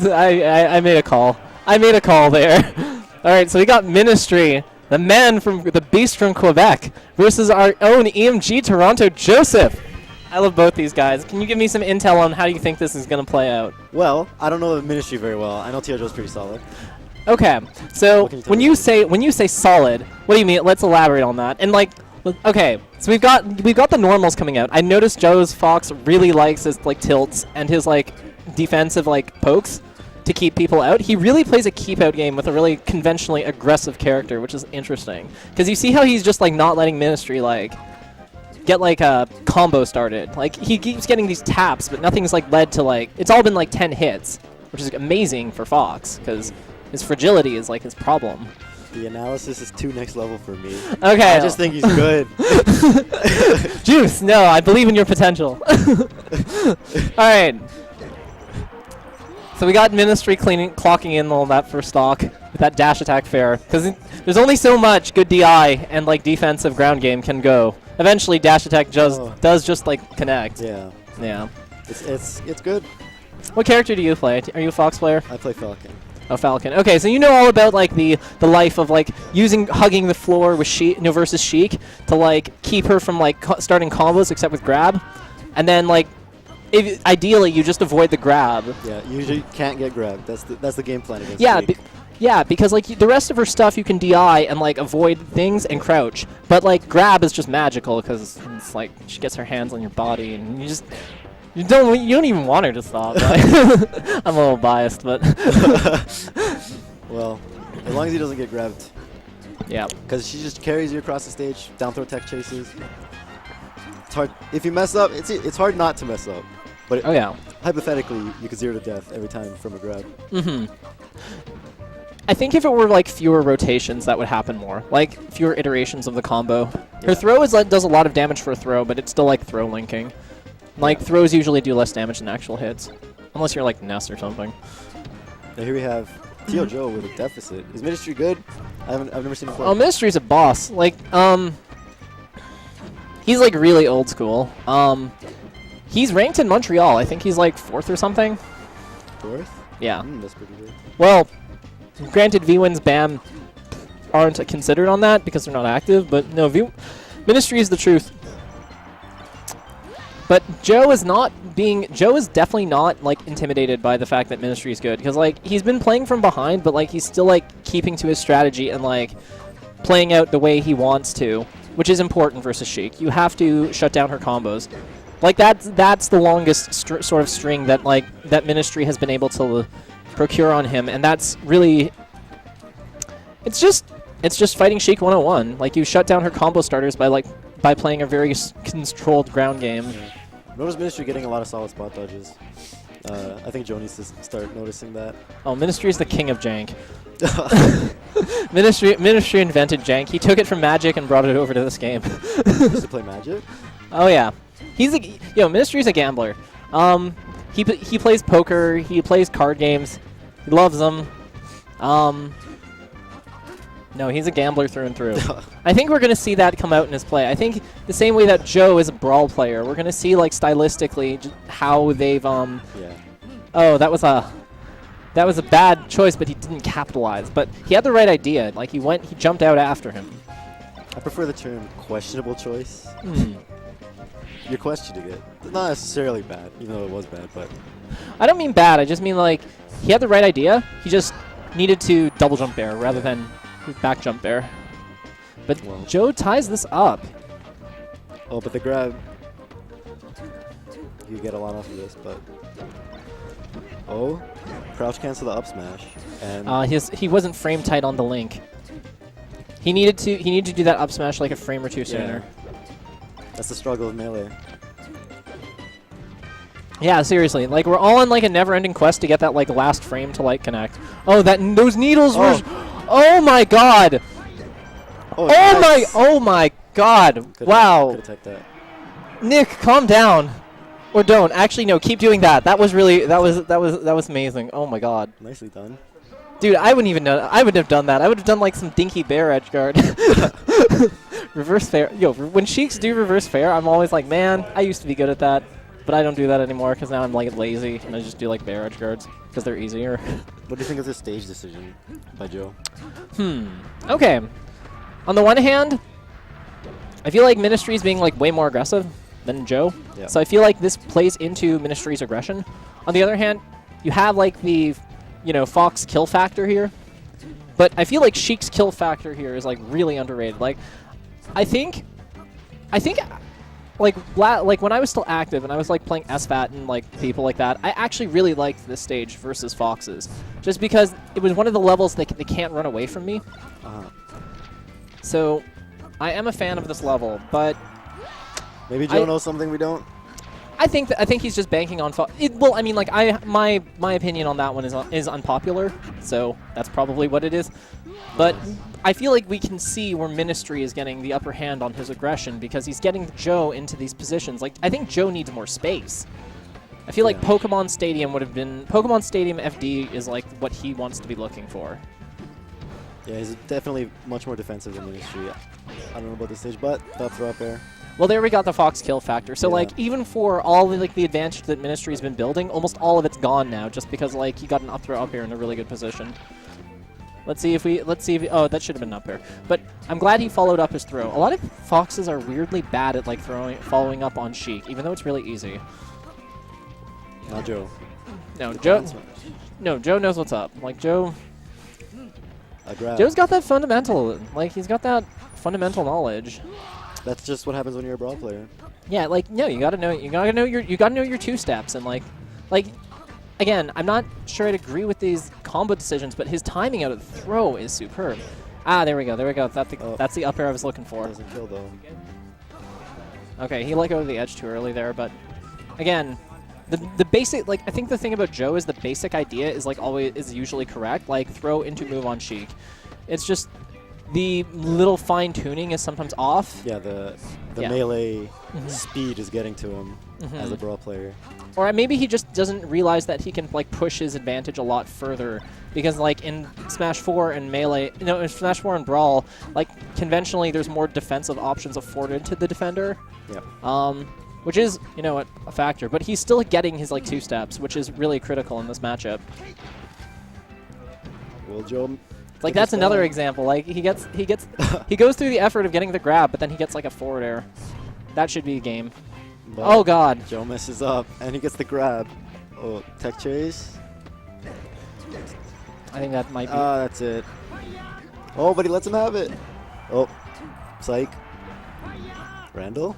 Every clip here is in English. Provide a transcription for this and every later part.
I made a call. I made a call there. All right, so we got Ministry, the beast from Quebec, versus our own EMG Toronto, Joseph. I love both these guys. Can you give me some intel on how you think this is going to play out? Well, I don't know the Ministry very well. I know TRJo's pretty solid. Okay, so when you say solid, what do you mean? Let's elaborate on that. And like, okay, so we've got the normals coming out. I noticed Joe's Fox really likes his like tilts and his like defensive like pokes to keep people out. He really plays a keep out game with a really conventionally aggressive character, which is interesting. Because you see how he's just like not letting Ministry like get like a combo started. Like he keeps getting these taps, but nothing's like led to like, it's all been like 10 hits, which is amazing for Fox because his fragility is like his problem. The analysis is too next level for me. Okay. I just think he's good. Juice, no, I believe in your potential. Alright. So we got Ministry clocking in all that for stock with that dash attack fair. Because there's only so much good DI and like defensive ground game can go. Eventually dash attack does just like connect. Yeah. Yeah. It's good. What character do you play? Are you a Fox player? I play Falcon. Oh, Falcon. Okay, so you know all about like the life of like hugging the floor with Sheik, versus Sheik to like keep her from like starting combos except with grab, and then like ideally you just avoid the grab. Yeah, you usually can't get grabbed. That's the game plan against Sheik. Yeah, because like the rest of her stuff you can DI and like avoid things and crouch, but like grab is just magical because it's like she gets her hands on your body and you don't even want her to stop. Right? I'm a little biased, but well, as long as he doesn't get grabbed. Yeah. Because she just carries you across the stage, down throw tech chases. It's hard if you mess up. It's hard not to mess up. But hypothetically, you could 0 to death every time from a grab. Mm-hmm. I think if it were like fewer rotations, that would happen more. Like fewer iterations of the combo. Her throw does a lot of damage for a throw, but it's still like throw linking. Like, throws usually do less damage than actual hits. Unless you're like Ness or something. Now here we have TRJ with a deficit. Is Ministry good? I've never seen him play. Oh, Ministry's a boss. Like, he's like really old school. He's ranked in Montreal. I think he's like 4th or something. 4th? Yeah. That's pretty good. Well, granted, V-Wins BAM aren't considered on that because they're not active, but no, Ministry is the truth. But Joe is definitely not like intimidated by the fact that Ministry is good because like he's been playing from behind, but like he's still like keeping to his strategy and like playing out the way he wants to, which is important versus Sheik. You have to shut down her combos. Like that's the longest sort of string that like that Ministry has been able to procure on him, and that's really it's just fighting Sheik 101. Like you shut down her combo starters by playing a very controlled ground game. Yeah. Notice Ministry getting a lot of solid spot dodges. I think Joe needs to start noticing that. Oh, Ministry is the king of jank. Ministry invented jank. He took it from Magic and brought it over to this game. He used to play Magic? Oh yeah, Ministry's a gambler. He plays poker. He plays card games. He loves them. No, he's a gambler through and through. I think we're going to see that come out in his play. I think the same way that Joe is a brawl player, we're going to see like stylistically how they've Yeah. Oh, that was a bad choice, but he didn't capitalize. But he had the right idea. Like he jumped out after him. I prefer the term questionable choice. You're questioning it. Not necessarily bad, even though it was bad, but I don't mean bad. I just mean like he had the right idea. He just needed to double jump there rather than back jump there. But Joe ties this up. Oh, but the grab, you get a lot off of this, but crouch cancel the up smash, and he wasn't frame tight on the link. He needed to do that up smash like a frame or two sooner. That's the struggle of Melee. Yeah, seriously. Like we're all on like a never-ending quest to get that like last frame to like connect. Oh, those needles were. Oh my god! Oh my god! Wow! Could attack that. Nick, calm down, or don't. Actually, no. Keep doing that. That was amazing. Oh my god! Nicely done, dude. I wouldn't even know. I would have done that. I would have done like some dinky bear edge guard. Reverse fair. Yo, when Sheiks do reverse fair, I'm always like, man, I used to be good at that. but I don't do that anymore because now I'm like lazy and I just do like bear edge guards because they're easier. What do you think of this stage decision by Joe? Okay. On the one hand, I feel like Ministry is being like way more aggressive than Joe. Yeah. So I feel like this plays into Ministry's aggression. On the other hand, you have like the, Fox kill factor here. But I feel like Sheik's kill factor here is like really underrated. Like, I think, like when I was still active and I was like playing SFAT and like people like that, I actually really liked this stage versus Fox's, just because it was one of the levels that they can't run away from me. So, I am a fan of this level, but maybe Joe knows something we don't. I think he's just banking on Fox. Well, I mean, like my opinion on that one is unpopular, so that's probably what it is. But I feel like we can see where Ministry is getting the upper hand on his aggression because he's getting Joe into these positions. Like, I think Joe needs more space. I feel like Pokemon Stadium Pokemon Stadium FD is like what he wants to be looking for. Yeah, he's definitely much more defensive than Ministry. I don't know about this stage, but top throw up air. Well, there we got the Fox kill factor. So, like, even for all the advantage that Ministry's been building, almost all of it's gone now, just because like he got an up throw up here in a really good position. Let's see if oh, that should have been up air. But I'm glad he followed up his throw. A lot of Foxes are weirdly bad at like following up on Sheik, even though it's really easy. Not Joe. No, Joe knows what's up. Like Joe's got that fundamental, like he's got that fundamental knowledge. That's just what happens when you're a brawl player. Yeah, like no, you gotta know your two steps and like again, I'm not sure I'd agree with these combo decisions, but his timing out of the throw is superb. Ah, there we go. That's the up air I was looking for. Doesn't kill though. Okay, he let go of the edge too early there, but again, the basic, like I think the thing about Joe is the basic idea is like is usually correct, like throw into move on Sheik. It's just the little fine tuning is sometimes off. Yeah, the melee speed is getting to him as a brawl player. Or maybe he just doesn't realize that he can like push his advantage a lot further because like in Smash 4 and Melee, in Smash 4 and Brawl, like conventionally there's more defensive options afforded to the defender. Yeah. Which is, a factor, but he's still getting his like two steps, which is really critical in this matchup. Will Joe? Like that's another example. Like he goes through the effort of getting the grab, but then he gets like a forward air. That should be a game. But oh God! Joe messes up and he gets the grab. Oh, tech chase. I think that might be. That's it. Oh, but he lets him have it. Oh, psych. Randall?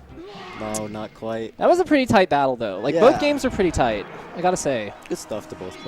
No, not quite. That was a pretty tight battle though. Like both games are pretty tight. I gotta say. Good stuff to both players.